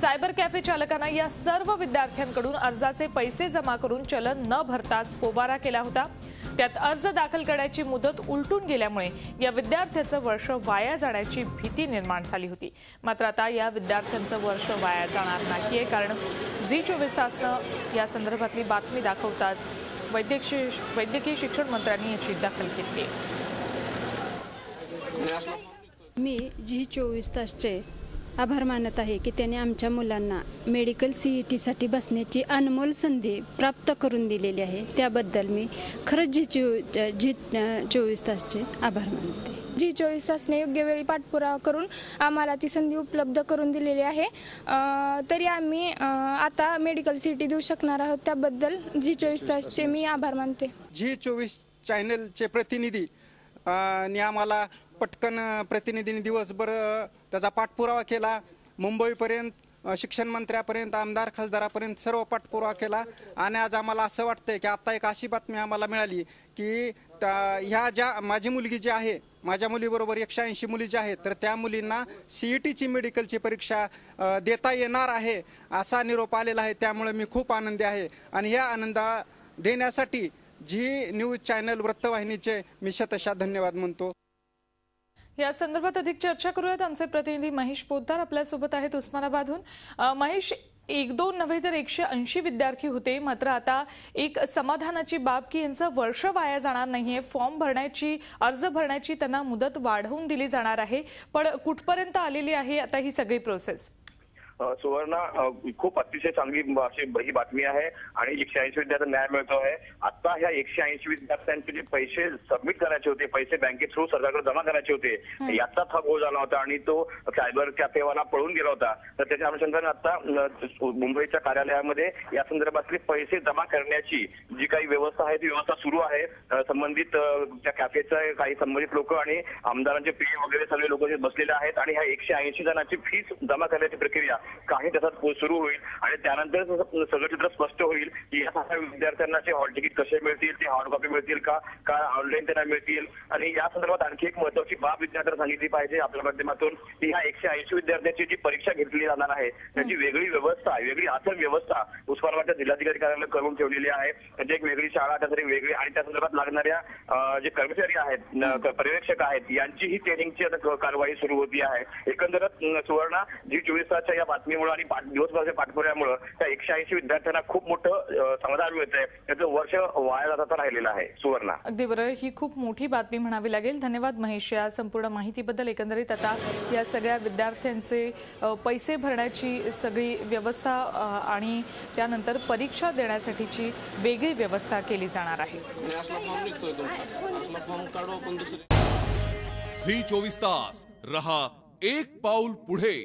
Cyber cafe चालकांना या सर्व विद्यार्थ्यांकडून अर्जाचे पैसे जमा करून चलन न भरताच पोबारा केला होता। त्यात अर्ज दाखल करण्याची मुदत उलटून गेल्यामुळे या विद्यार्थ्याचं वर्ष वाया जाण्याची भीती निर्माण झाली होती। मात्र आता या विद्यार्थ्यांचं वर्ष वाया जाणार नाहीये, कारण झी24 तासनं या संदर्भातली बातमी दाखवताच वैद्यकीय शिक्षण मंत्र्यांनी याची दखल घेतली। मी झी24 तासचे आभार मानत आहे की त्यांनी आमच्या मुलांना मेडिकल CET साठी बसण्याची अनमोल संधी प्राप्त करून दिलेली आहे। त्याबद्दल मी खरंच झी24 तासचे आभार मानते। झी24 तासने योग्य वेळी पाठपुरावा करून आम्हाला ती संधी उपलब्ध करून दिलेली आहे। तरी आम्ही आता मेडिकल CET देऊ शकणार आहोत, त्याबद्दल झी24 तासचे मी आभार मानते। झी24 चॅनलचे प्रतिनिधी ने आम्हाला पटकन प्रतिनिधींनी दिवसभर त्याचा पाठपुरावा केला। मुंबईपर्यंत शिक्षण मंत्र्यापर्यंत आमदार खासदारापर्यंत सर्व पाठपुरावा केला आणि आज आम्हाला असं वाटतंय की आता एक अशी बातमी आम्हाला मिळाली की ह्या ज्या माझी मुलगी जी आहे, माझ्या मुलीबरोबर 180 मुली ज्या आहेत, तर त्या मुलींना CETची मेडिकलची परीक्षा देता येणार आहे असा निरोप आलेला आहे। त्यामुळे मी खूप आनंदी आहे आणि ह्या आनंद देण्यासाठी झी न्यूज चॅनल वृत्तवाहिनीचे मी शतशः धन्यवाद म्हणतो। या संदर्भात अधिक चर्चा करूयात। आमचे प्रतिनिधी महेश पोद्दार आपल्यासोबत आहेत उस्मानाबादहून। महेश, 1-2 नव्हे तर 180 विद्यार्थी होते, मात्र आता एक समाधानाची बाब की यांचं वर्ष वाया जाणार नाहीये। फॉर्म भरण्याची, अर्ज भरण्याची त्यांना मुदत वाढवून दिली जाणार आहे, पण कुठपर्यंत आलेली आहे आता ही सगळी प्रोसेस? सुवर्णा, खूप अतिशय चांगली अशी ही बातमी आहे आणि 180 विद्यार्थ्यांना न्याय मिळतो आहे। आता ह्या 180 विद्यार्थ्यांचे जे पैसे सबमिट करायचे होते, पैसे बँकेत थ्रू सरकारकडे जमा करायचे होते, याचा हा घोळ झाला होता आणि तो सायबर कॅफेवाला पळून गेला होता। तर त्याच्या अनुषंगाने आता मुंबईच्या कार्यालयामध्ये या संदर्भातले पैसे जमा करण्याची जी काही व्यवस्था आहे ती व्यवस्था सुरू आहे। संबंधित त्या कॅफेचे काही संबंधित लोक आणि आमदारांचे PA वगैरे सगळे लोक जे बसलेले आहेत आणि ह्या 180 जणांची फीस जमा करण्याची प्रक्रिया काही तासात सुरू होईल आणि त्यानंतर सगळं चित्र स्पष्ट होईल की या सगळ्या विद्यार्थ्यांना हॉल तिकीट कसे मिळतील, ते हार्ड कॉपी मिळतील का ऑनलाईन त्यांना मिळतील। आणि या संदर्भात आणखी एक महत्त्वाची बाब विद्यार्थ्यांना सांगितली पाहिजे आपल्या माध्यमातून की ह्या 180 विद्यार्थ्यांची जी परीक्षा घेतली जाणार आहे त्याची वेगळी व्यवस्था, वेगळी आसन व्यवस्था उस्मानाबादच्या जिल्हाधिकारी कार्यालयाने करून ठेवलेली आहे। म्हणजे एक वेगळी शाळा, त्यासाठी वेगळी आणि त्या संदर्भात लागणाऱ्या जे कर्मचारी आहेत, पर्यवेक्षक आहेत, यांचीही ट्रेनिंगची आता कारवाई सुरू होती आहे। एकंदरच सुवर्णा, झी24 तासच्या या बातमीमुळे आणि दिवसभराच्या पाठपुराव्यामुळे त्या 180 विद्यार्थ्यांना खूप मोठं समाधान मिळतंय। त्याचं वर्ष वाया जाता राहिलेलं आहे। सुवर्णा, अगदी बरं, ही खूप मोठी बातमी म्हणावी लागेल। धन्यवाद महेश या संपूर्ण माहितीबद्दल। एकंदरीत आता या सगळ्या विद्यार्थ्यांचे पैसे भरण्याची सगळी व्यवस्था आणि त्यानंतर परीक्षा देण्यासाठीची वेगळी व्यवस्था केली जाणार आहे। झी24 तास रहा एक पाऊल पुढे।